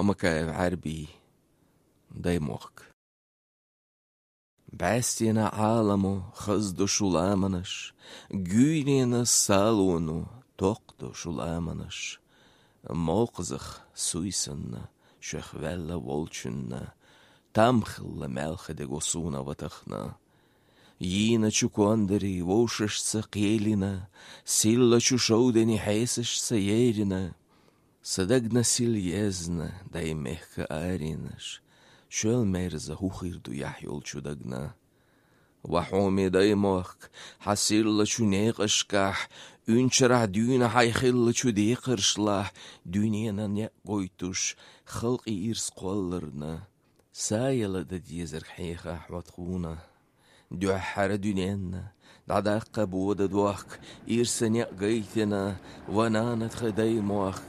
مكايب عربي دايموك بعستينا عالمو خزدو شولامنش جوينينا سالونو توقدو شولامنش موقزخ سويسن شخولا волчунна тамхла мелхеде госуна ватахна Йина чукондери вошишца келина силла чушоудени хейсишца ерина Садагна сильезна дай мехка аринаш شوال ميرزا هوخير دو يحيول شودغنا وحومي دايموخ حسيل شو نيقشكح انشرح دينا حيخيل شو ديقرشلاح دنيانا نيقويتوش خلقي إرس قولرنا سايلا دا ديزر حيخا حواتخونا دو حارة دنيانا دعداقا بودا دوخ إرسا نيقايتنا ونانا تخدايموخ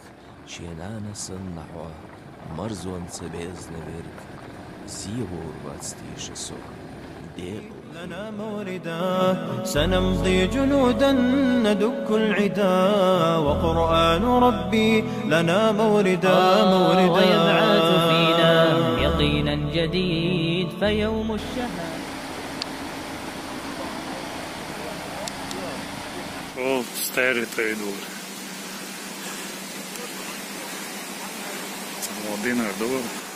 شينانا سنحوا مرزوان سبيزنا بيرك زيغور واتستيشسو لنا موردا سنمضي جنودا ندك العدا وقرآن ربي لنا موردا ويبعث فينا يقينا جديد فيوم الشهادة Старый трейдер. $1.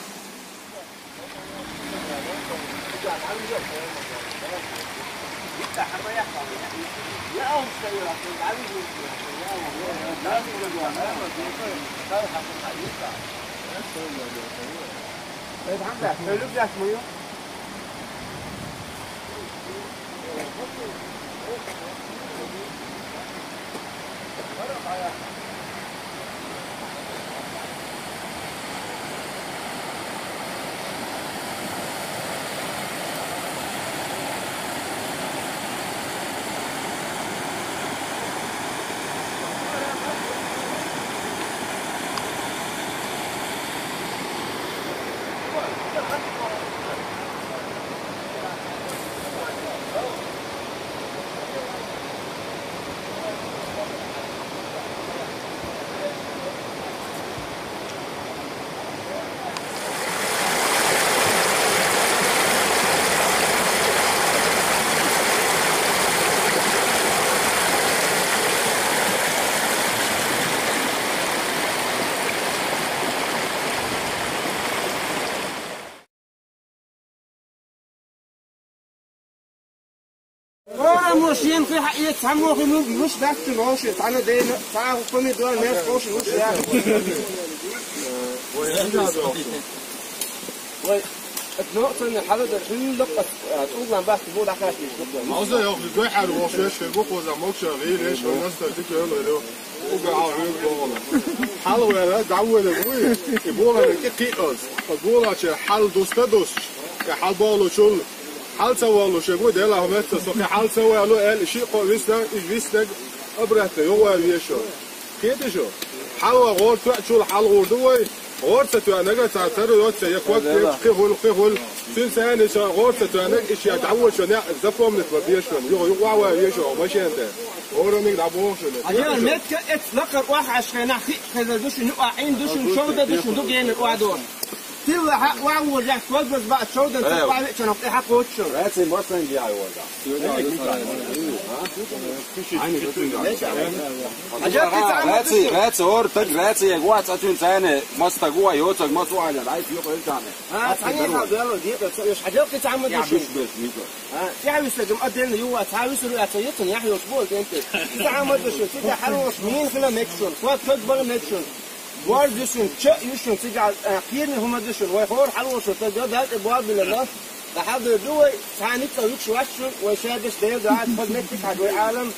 ماشيين في حقيقة تعملوا في مش بس ماشي تعالوا ده تعالوا كل دول ناس ماشي مش يعني النقطة إن الحالة ده كل لقطة تقول عن بحث بود آخر شيء. موضوع يا أخي جاي حلو وشاش في بوق وزموك شغيل إيش والناس تديك يلا له وقع عيون بولا. حلو يا لا دعوة لبوي يبولا كتير يبولا شيء حل دوست دوست كحل بالو شول حل سوالو شبو ده لا هم تسوق حل سوالو قال شيء قويسنا إجلسنا أبرته يوه ويشو كده شو حل غور شول حل غور دوي غورت أنا جالس أعترض وقت يكوك خيفول سنسان إيش غورت أنا إيش يتعود شو نع زفوا من التربية شو يو واو يشو ماشي أنت غورة مين دعوه شو أجل المت إطلاق واحد عشان خذ دوش نقعين دوش شودة دوش دوق يعني القعدون تلا حق واو رجع كويس بس بقى شودة تطلع عليك عشان أطيح حق وتشو هاتي مثلا دي عيوة هاتي أورتك هاتي جوات أتون ثاني ماست جوا يوتك ما توعد العيش يقول إنت ثانية هذا دي مش حاجة كتعمل يا بس يعني يستخدم قدين يوا تعاوز يا سيدنا يحيى أسبوع أنت تعمل شو تيجي حلوة مين فينا ميكسون فات كبر ميكسون واردشون شيء يشون تيجي أخيرا هم دشون ويخور حلوة شو تجد هذا أبواب لله لحد دوي ثاني تروح شو عشون وشادش ده قاعد خد نكتك على العالم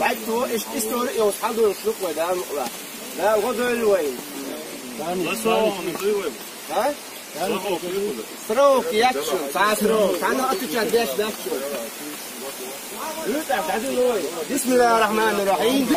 بعد هو إيش استوري يوصل الشوك وده لا غدوة الوين ها سروك يكشون سروك أنا أتجد داش داشون بسم الله الرحمن الرحيم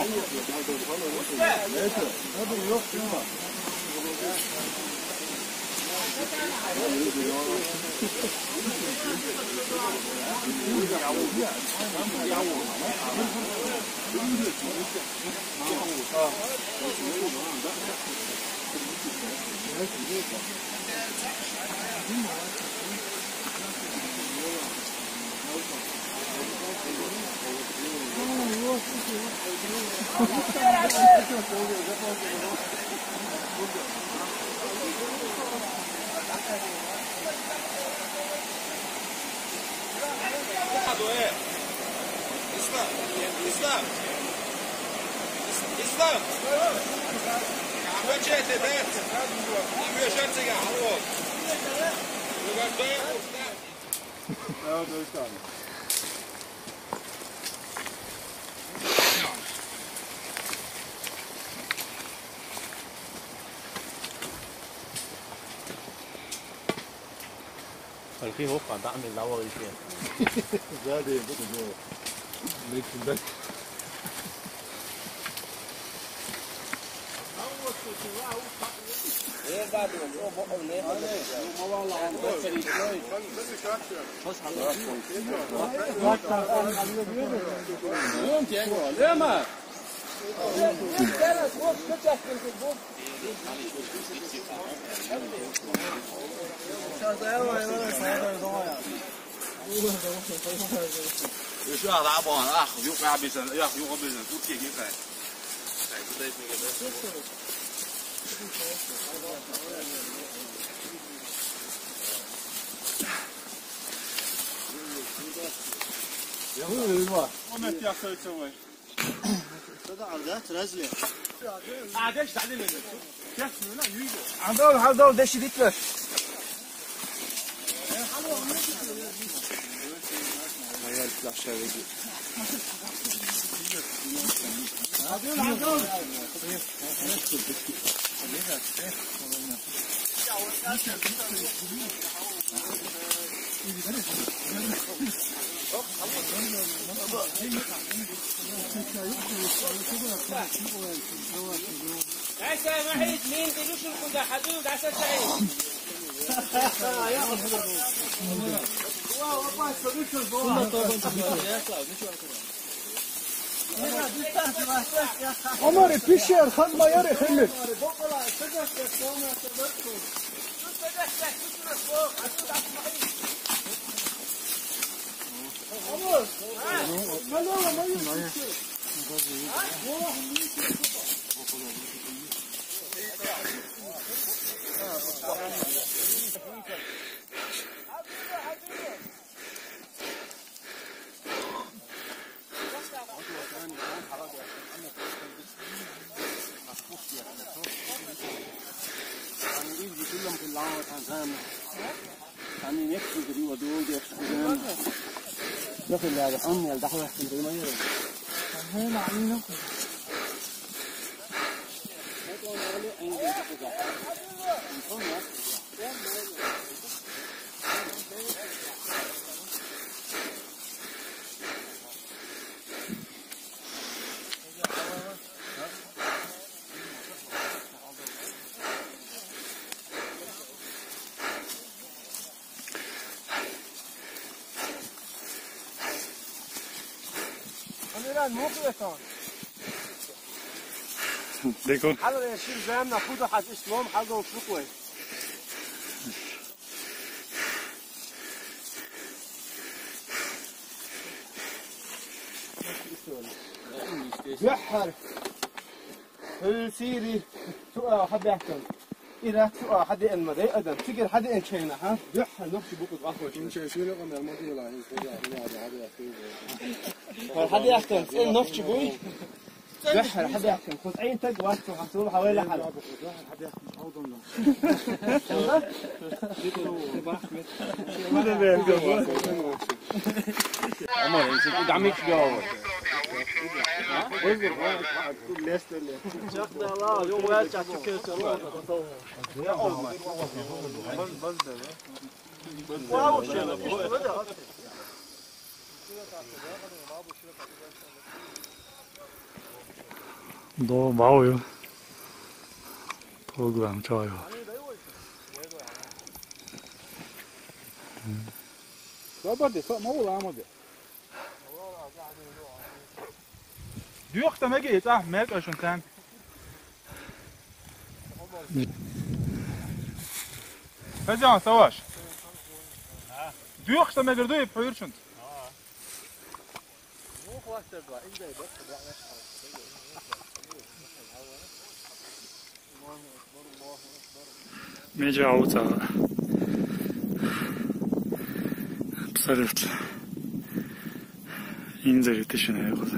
الخي هو قاعد بعمل لوري فيه زادي بدو ليك البك شو هذا عبان اخ يوقع بيسن يا اخ يوقع بيسن كل شيء يقع وما تيحصل تسوي صدق عرضات رزلة عادش تعلم لا يجي عدول دش ديكلر هيا الفلاش هذي عدول عسى محيط مين تدوش الكل حدود عسى سعيد عمر بيشير خد ما يري خلي دخل هذا أمي الدحوة في ما يرى هنا عينه देखो حلو يا شيخ زي ما ناخده حد اسلام حاجه وفلوكوي يحر السيري سؤال حد يحكم إذا سؤال حد المدى أدم تقدر حد إن شينا ها يحر نفسي بوقت عفوا إن شاء الله قلنا الماضي ولا عايز حد يحكم إن نفسي بوي يحر حد يحكم خذ عين تق وقت وحصول حوالي حد حد يحكم حوضنا عمر انت عميك جاوب 너 마오요. 도구랑 좋아요. صبرت ما والله عمودي دي وقت ما جيت ماك عشان كان Hadi savaş. Duyuyor işte meğer duyuyor payırçın. Međa auta. Абсолютно. Инзари тишина je kod.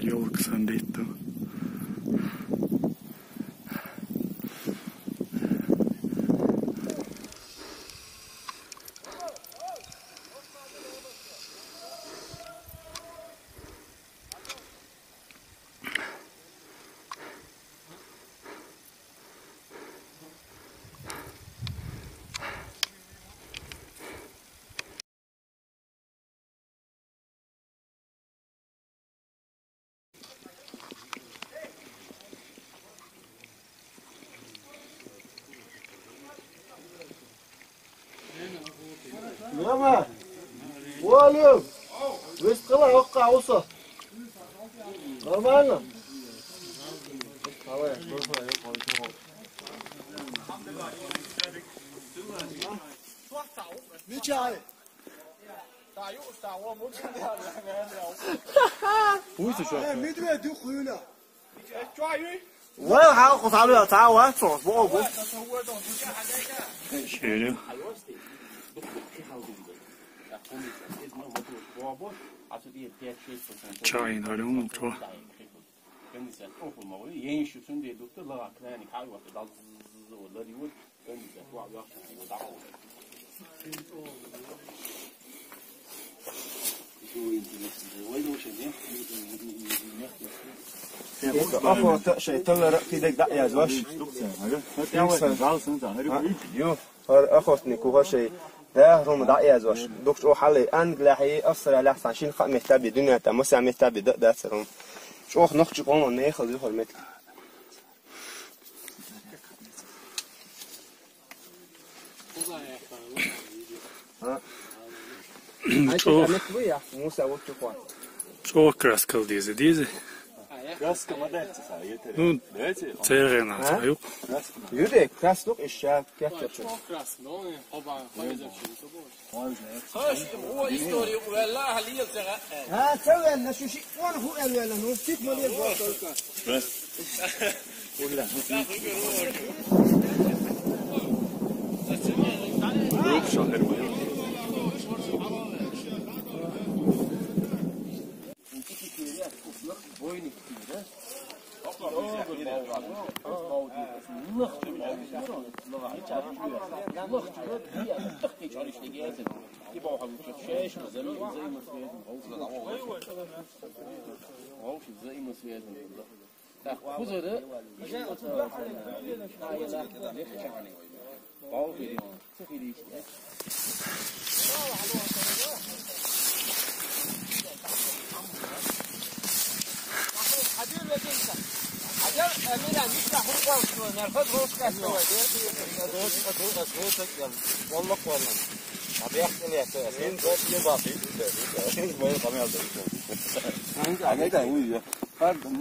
Yol kısan değil de. Mama, oğlum, biz kıla okka olsa. Normal mı? Ne çay? Bu ise şu. Midve du kuyuna. Vay ha, kutarıyor, ta var, çok bu. Şöyle. Çayın hali onu çok. أخو شيطان رأيك دعية زواج. يو أخو نيكوها شيء ده هم دعية زواج. دكتور حالي أنجلا هي أصلا لا سانشين خا مهتاب الدنيا تمسح مهتاب ده سرهم. شو أخ نخش قوم ناخذ يخل متر. Çok kraskal dizi. Ну, церена, знаю. Юрий, краснук еще пятьдесят. ها سوي لنا شو شيء وانا هو قال لنا نو سيت مليون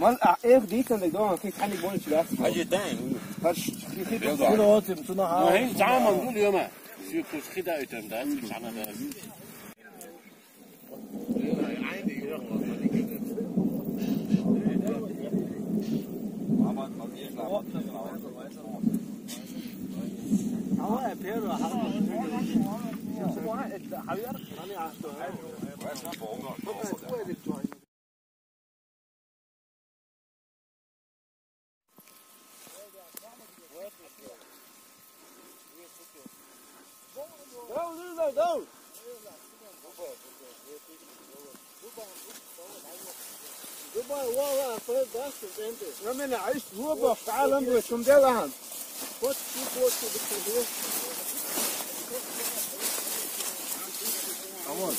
مال ايه دي كان ده في حل بونش لا حاجه تاني فرش في كده ما هي تعامل كل يوم يكون خدعه ده معنا ده أنا عايش هو في عالم وشم ده لهم. What you want to do here? Come on.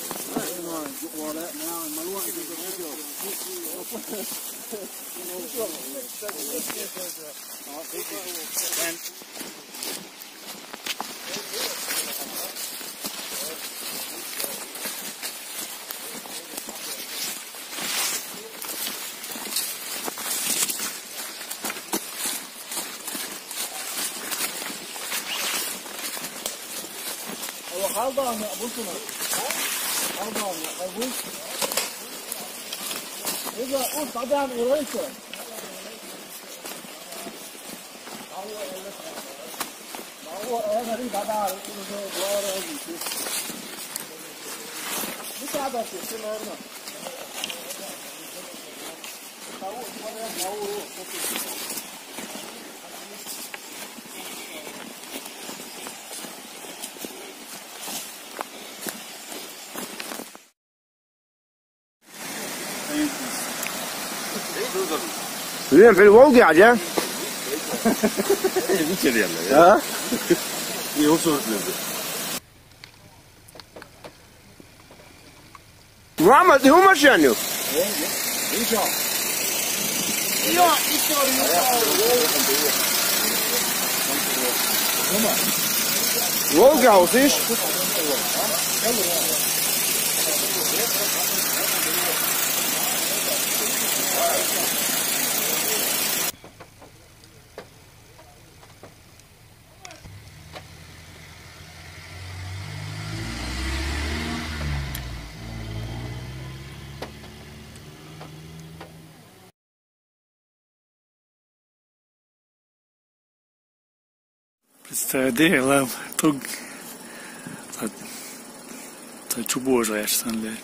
زين في الوقع عجل ها محمد هو مش يعني وقع وفيش Представляю, то чубо же аж санлек.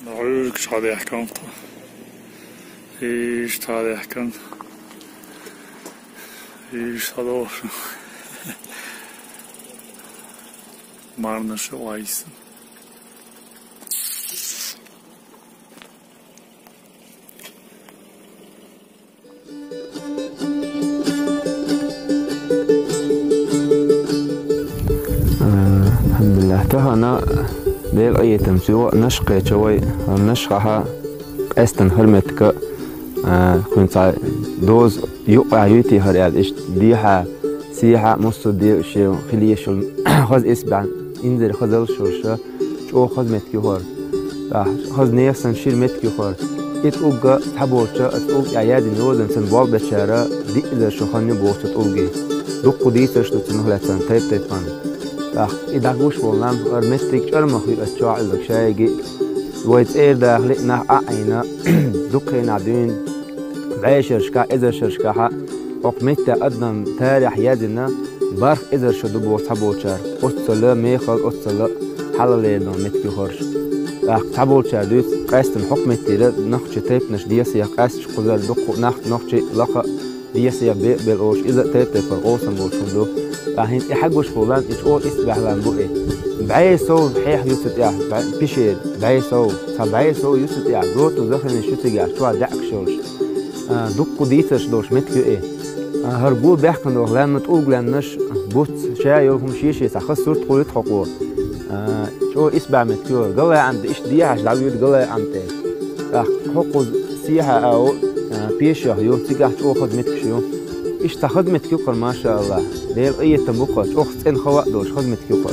Leuk, schade herkant. Ich schade herkant. Ich schade auch. Marna şu ayısın. Alhamdulillah tahana del ayetim suwa nashqa chawai nashqaha astan hurmatka kunta doz yuqayuti har al ish diha siha musdi shi khilish khaz isban inzir khazal shusha cho khazmetki hor khaz nesan shirmetki hor it uga tabocha at ug ayadi nodan san bab bechara di iza shokhani boqt ugi duqudita shtutun hlatan taypan إذا قوش والله أرمستك أرمخ يتشاع لك شيء ويتأير داخلنا عينا دقينا عدين بعيشر شكا إذا شرشكا حق وقمت أدنى تاريح يدنا بارخ إذا شدو تابوشار أتصلا ميخل أتصلا حلالينا متكي خرش تابوشار دوت قاستن حكمت تيرا نخش تيبنش ديسيا قاستش قدر دقو نخش لقا ديسيا بالأوش إذا تيبت فرقوصا بوشندو فهين إحجوش فلان إشقول إسبح لان بقى بعيسو حيح يستطيع بيشير بعيسو بعيسو يستطيع روتو زخن شتيجا شو دعك شوش دقو ديتش دوش متكو إيه هرجول بيحكن دوغ لان تقول لانش بوت شاي يوم شيشي سخص صورت قولت حقور شو إسبح متكو قلا عند إيش ديعش دعويد قلا عند حقو سيها أو بيشه يو تيجا شو خد متكشيو إيش تخدمت كيوكر ما شاء الله. دير أي تنبقى شو خد إن خواء دوش خدمت كيوكر.